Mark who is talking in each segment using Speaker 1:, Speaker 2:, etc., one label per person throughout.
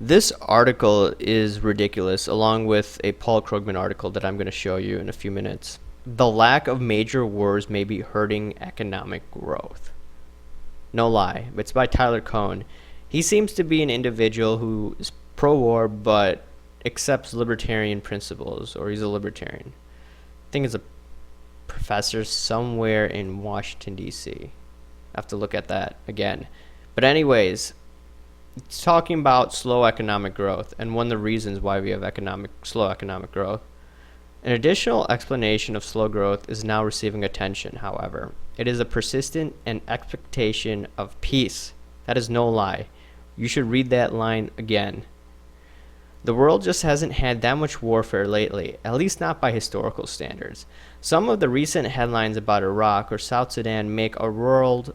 Speaker 1: This article is ridiculous, along with a Paul Krugman article that I'm going to show you in a few minutes. The lack of major wars may be hurting economic growth. No lie. It's by Tyler Cohn. He seems to be an individual who is pro-war but accepts libertarian principles, or he's a libertarian. I think it's a professor somewhere in Washington, D.C. I have to look at that again. But anyways, it's talking about slow economic growth and one of the reasons why we have slow economic growth. An additional explanation of slow growth is now receiving attention, however. It is a persistent and expectation of peace. That is no lie. You should read that line again. The world just hasn't had that much warfare lately, at least not by historical standards. Some of the recent headlines about Iraq or South Sudan make our world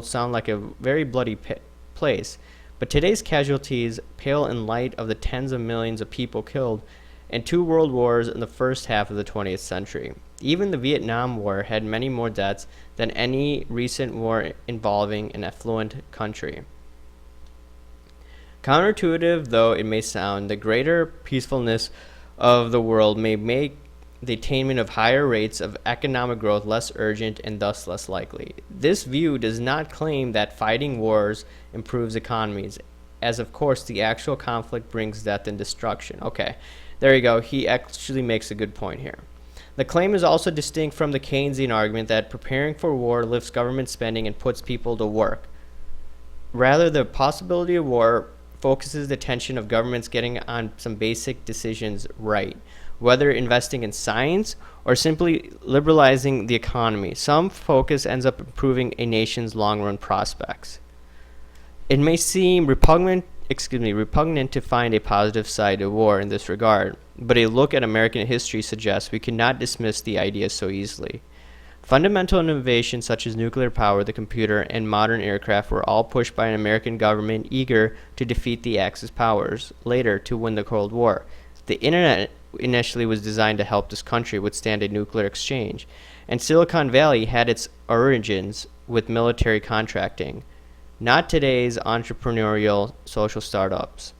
Speaker 1: sound like a very bloody place, but today's casualties pale in light of the tens of millions of people killed in 2 world wars in the first half of the 20th century. Even the Vietnam War had many more deaths than any recent war involving an affluent country. Counterintuitive though it may sound, the greater peacefulness of the world may make the attainment of higher rates of economic growth less urgent and thus less likely. This view does not claim that fighting wars improves economies, as of course the actual conflict brings death and destruction. Okay, there you go. He actually makes a good point here. The claim is also distinct from the Keynesian argument that preparing for war lifts government spending and puts people to work. Rather, the possibility of war focuses the attention of governments getting on some basic decisions right, whether investing in science or simply liberalizing the economy. Some focus ends up improving a nation's long-run prospects. It may seem repugnant to find a positive side of war in this regard, but a look at American history suggests we cannot dismiss the idea so easily. Fundamental innovations such as nuclear power, the computer, and modern aircraft were all pushed by an American government eager to defeat the Axis powers, later to win the Cold War. The internet initially was designed to help this country withstand a nuclear exchange, and Silicon Valley had its origins with military contracting, not today's entrepreneurial social startups.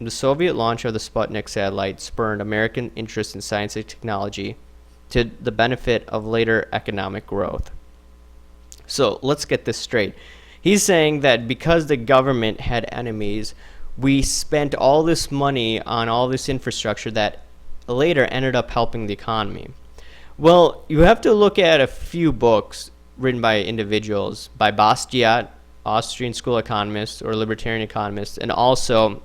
Speaker 1: The Soviet launch of the Sputnik satellite spurred American interest in science and technology to the benefit of later economic growth. So let's get this straight. He's saying that because the government had enemies, we spent all this money on all this infrastructure that later ended up helping the economy. Well, you have to look at a few books written by individuals, by Bastiat, Austrian school economist or libertarian economist, and also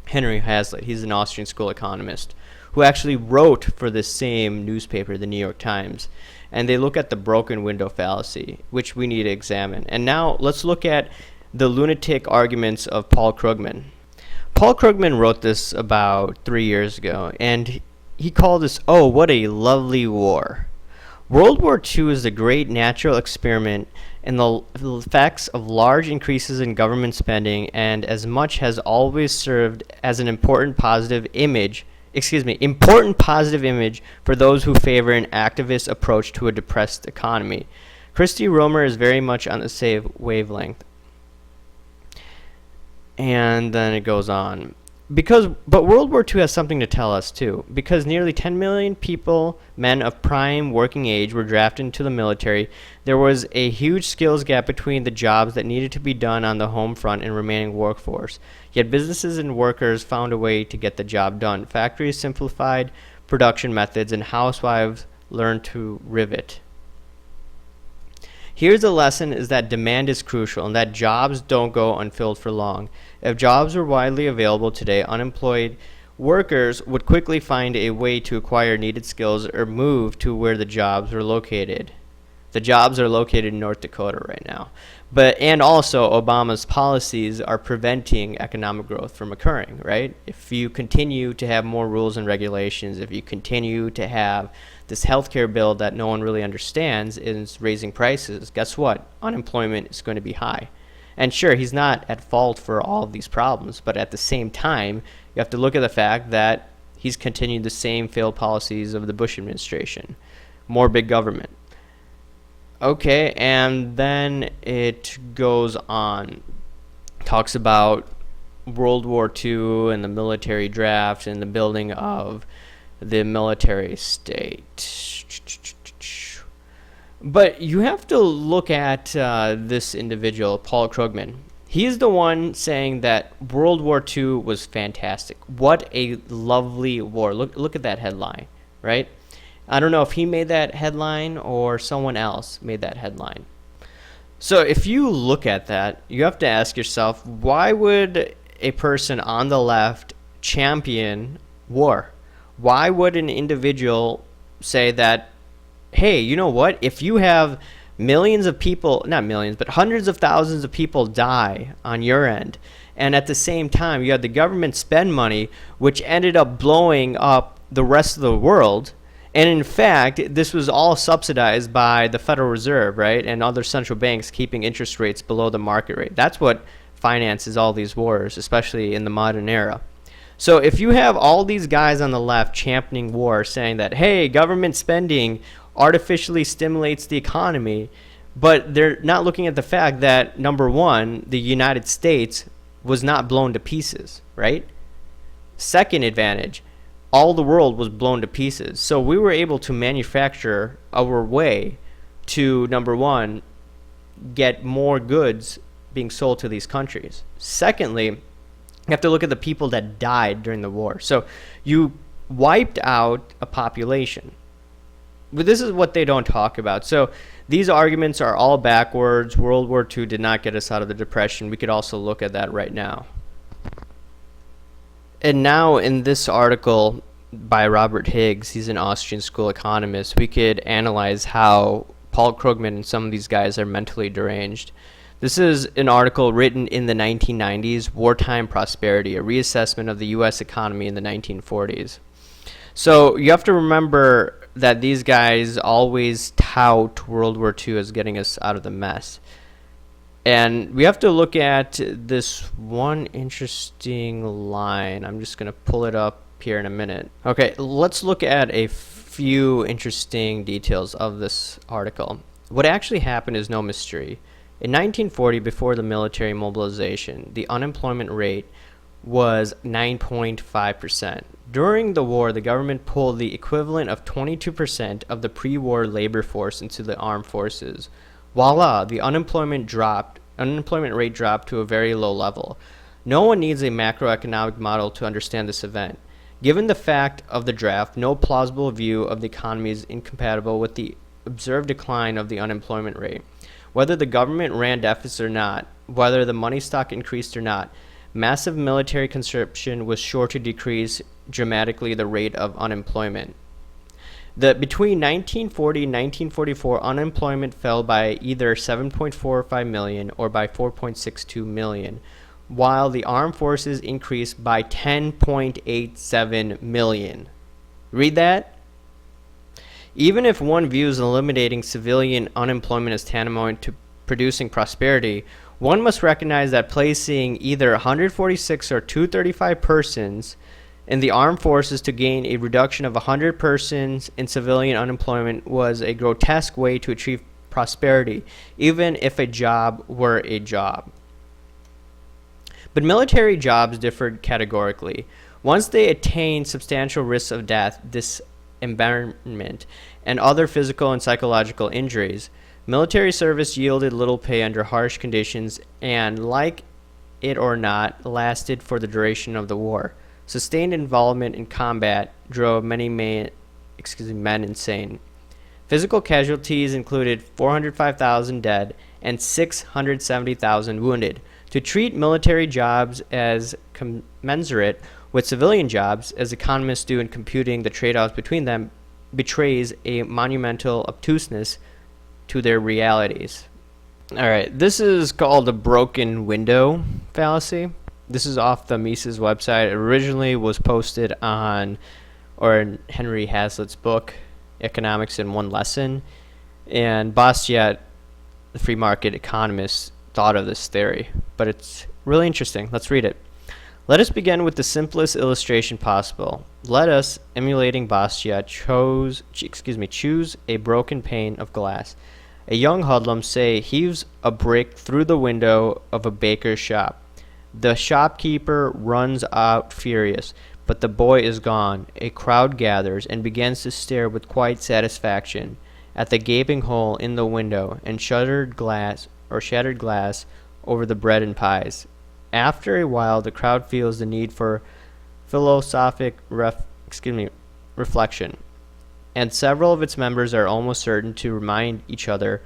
Speaker 1: Henry Hazlitt. He's an Austrian school economist who actually wrote for the same newspaper, the New York Times. And they look at the broken window fallacy, which we need to examine. And now let's look at the lunatic arguments of Paul Krugman. Paul Krugman wrote this about 3 years ago, and he called this, "Oh, what a lovely war." World War II is a great natural experiment in the effects of large increases in government spending, and as much has always served as an important positive image for those who favor an activist approach to a depressed economy. Christy Romer is very much on the same wavelength. And then it goes on. But World War II has something to tell us too. Because nearly 10 million people, men of prime working age, were drafted into the military, there was a huge skills gap between the jobs that needed to be done on the home front and remaining workforce. Yet businesses and workers found a way to get the job done. Factories simplified production methods, and housewives learned to rivet. Here's the lesson: is that demand is crucial and that jobs don't go unfilled for long. If jobs were widely available today, unemployed workers would quickly find a way to acquire needed skills or move to where the jobs were located. The jobs are located in North Dakota right now. And also Obama's policies are preventing economic growth from occurring, right? If you continue to have more rules and regulations, if you continue to have this healthcare bill that no one really understands is raising prices, guess what? Unemployment is going to be high. And sure, he's not at fault for all of these problems, but at the same time, you have to look at the fact that he's continued the same failed policies of the Bush administration. More big government. Okay, and then it goes on. Talks about World War II and the military draft and the building of the military state. But you have to look at this individual, Paul Krugman. He's the one saying that World War II was fantastic. What a lovely war. Look at that headline, right? I don't know if he made that headline or someone else made that headline. So if you look at that, you have to ask yourself, why would a person on the left champion war? Why would an individual say that, hey, you know what? If you have millions of people, not millions, but hundreds of thousands of people die on your end, and at the same time you had the government spend money, which ended up blowing up the rest of the world. And in fact, this was all subsidized by the Federal Reserve, right? And other central banks keeping interest rates below the market rate. That's what finances all these wars, especially in the modern era. So if you have all these guys on the left championing war, saying that, hey, government spending artificially stimulates the economy, but they're not looking at the fact that, number one, the United States was not blown to pieces, right? Second advantage, all the world was blown to pieces. So we were able to manufacture our way to, number one, get more goods being sold to these countries. Secondly, you have to look at the people that died during the war. So you wiped out a population. But this is what they don't talk about. So these arguments are all backwards. World War II did not get us out of the Depression. We could also look at that right now. And now in this article by Robert Higgs, he's an Austrian school economist, we could analyze how Paul Krugman and some of these guys are mentally deranged. This is an article written in the 1990s, Wartime Prosperity, a reassessment of the U.S. economy in the 1940s. So you have to remember that these guys always tout World War II as getting us out of the mess. And we have to look at this one interesting line. I'm just going to pull it up here in a minute. Okay, let's look at a few interesting details of this article. What actually happened is no mystery. In 1940, before the military mobilization, the unemployment rate was 9.5%. During the war, the government pulled the equivalent of 22% of the pre-war labor force into the armed forces. Voila, the unemployment rate dropped to a very low level. No one needs a macroeconomic model to understand this event. Given the fact of the draft, no plausible view of the economy is incompatible with the observed decline of the unemployment rate. Whether the government ran deficits or not, whether the money stock increased or not, massive military conscription was sure to decrease dramatically the rate of unemployment. Between 1940 and 1944, unemployment fell by either 7.45 million or by 4.62 million, while the armed forces increased by 10.87 million. Read that? Even if one views eliminating civilian unemployment as tantamount to producing prosperity, one must recognize that placing either 146 or 235 persons in the armed forces to gain a reduction of 100 persons in civilian unemployment was a grotesque way to achieve prosperity, even if a job were a job. But military jobs differed categorically. Once they attained substantial risks of death, dismemberment, and other physical and psychological injuries, military service yielded little pay under harsh conditions and, like it or not, lasted for the duration of the war. Sustained involvement in combat drove many men insane. Physical casualties included 405,000 dead and 670,000 wounded. To treat military jobs as commensurate with civilian jobs, as economists do in computing the trade-offs between them, betrays a monumental obtuseness to their realities. All right, this is called the broken window fallacy. This is off the Mises website. It originally was posted in Henry Hazlitt's book, Economics in One Lesson. And Bastiat, the free market economist, thought of this theory. But it's really interesting. Let's read it. Let us begin with the simplest illustration possible. Let us, emulating Bastiat, choose a broken pane of glass. A young hoodlum, say, heaves a brick through the window of a baker's shop. The shopkeeper runs out furious, but the boy is gone. A crowd gathers and begins to stare with quiet satisfaction at the gaping hole in the window and shattered glass over the bread and pies. After a while, the crowd feels the need for philosophic reflection, and several of its members are almost certain to remind each other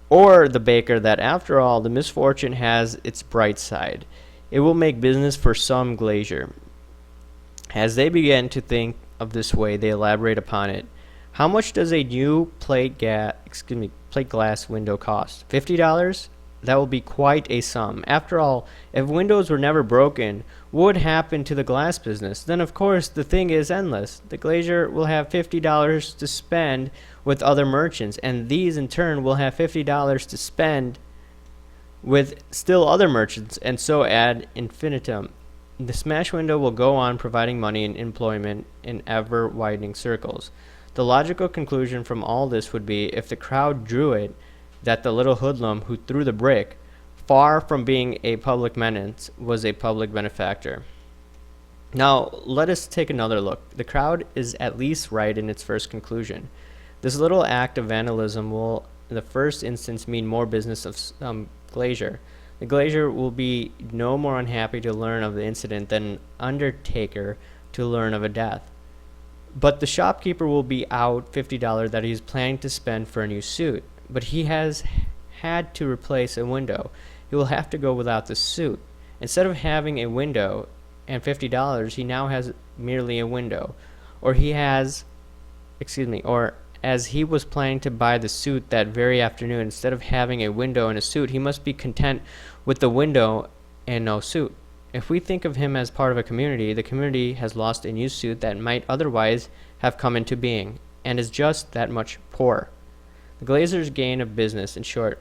Speaker 1: or the baker that after all, the misfortune has its bright side. It will make business for some glazier. As they begin to think of this way, they elaborate upon it. How much does a new plate glass window cost? $50? That will be quite a sum. After all, if windows were never broken, what would happen to the glass business? Then, of course, the thing is endless. The glazier will have $50 to spend with other merchants, and these, in turn, will have $50 to spend with still other merchants, and so ad infinitum. The smash window will go on providing money and employment in ever-widening circles. The logical conclusion from all this would be, if the crowd drew it, that the little hoodlum who threw the brick, far from being a public menace, was a public benefactor. Now, let us take another look. The crowd is at least right in its first conclusion. This little act of vandalism will, in the first instance, mean more business of some glazier. The glazier will be no more unhappy to learn of the incident than an undertaker to learn of a death. But the shopkeeper will be out $50 that he is planning to spend for a new suit. But he has had to replace a window. He will have to go without the suit. Instead of having a window and $50, he now has merely a window. Or as he was planning to buy the suit that very afternoon, instead of having a window and a suit, he must be content with the window and no suit. If we think of him as part of a community, the community has lost a new suit that might otherwise have come into being, and is just that much poorer. The glazier's gain of business, in short,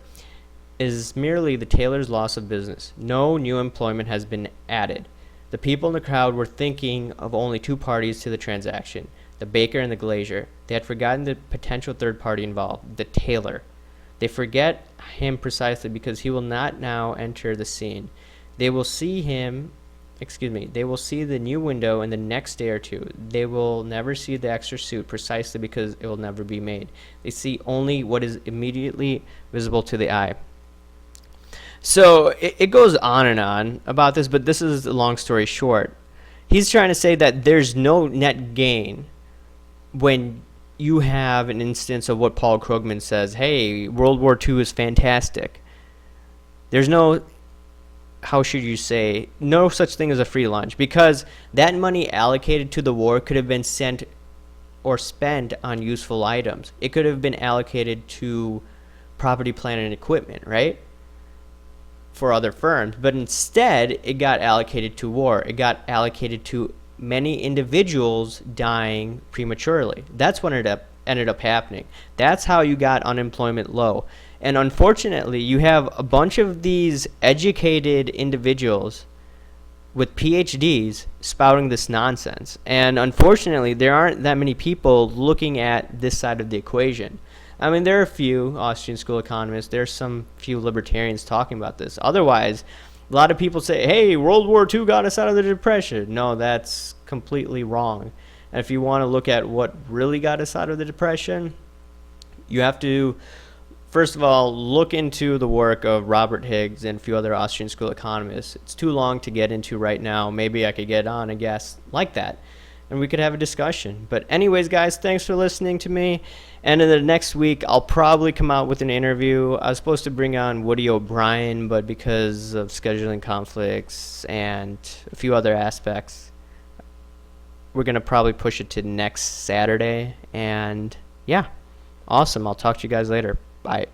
Speaker 1: is merely the tailor's loss of business. No new employment has been added. The people in the crowd were thinking of only two parties to the transaction, the baker and the glazier. They had forgotten the potential third party involved, the tailor. They forget him precisely because he will not now enter the scene. They will see the new window in the next day or two. They will never see the extra suit precisely because it will never be made. They see only what is immediately visible to the eye. So it goes on and on about this, but this is the long story short. He's trying to say that there's no net gain when you have an instance of what Paul Krugman says, hey, World War II is fantastic. There's no, how should you say, no such thing as a free lunch, because that money allocated to the war could have been sent or spent on useful items. It could have been allocated to property, plant, and equipment, right? For other firms. But instead, it got allocated to war. It got allocated to many individuals dying prematurely. That's what ended up happening. That's how you got unemployment low. And unfortunately, you have a bunch of these educated individuals with PhDs spouting this nonsense. And unfortunately, there aren't that many people looking at this side of the equation. I mean, there are a few Austrian school economists. There's some few libertarians talking about this. Otherwise, a lot of people say, hey, World War II got us out of the Depression. No, that's completely wrong. And if you want to look at what really got us out of the Depression, you have to, first of all, look into the work of Robert Higgs and a few other Austrian school economists. It's too long to get into right now. Maybe I could get on a guest like that, and we could have a discussion. But anyways, guys, thanks for listening to me. And in the next week, I'll probably come out with an interview. I was supposed to bring on Woody O'Brien, but because of scheduling conflicts and a few other aspects, we're going to probably push it to next Saturday. And yeah, awesome. I'll talk to you guys later. Bye.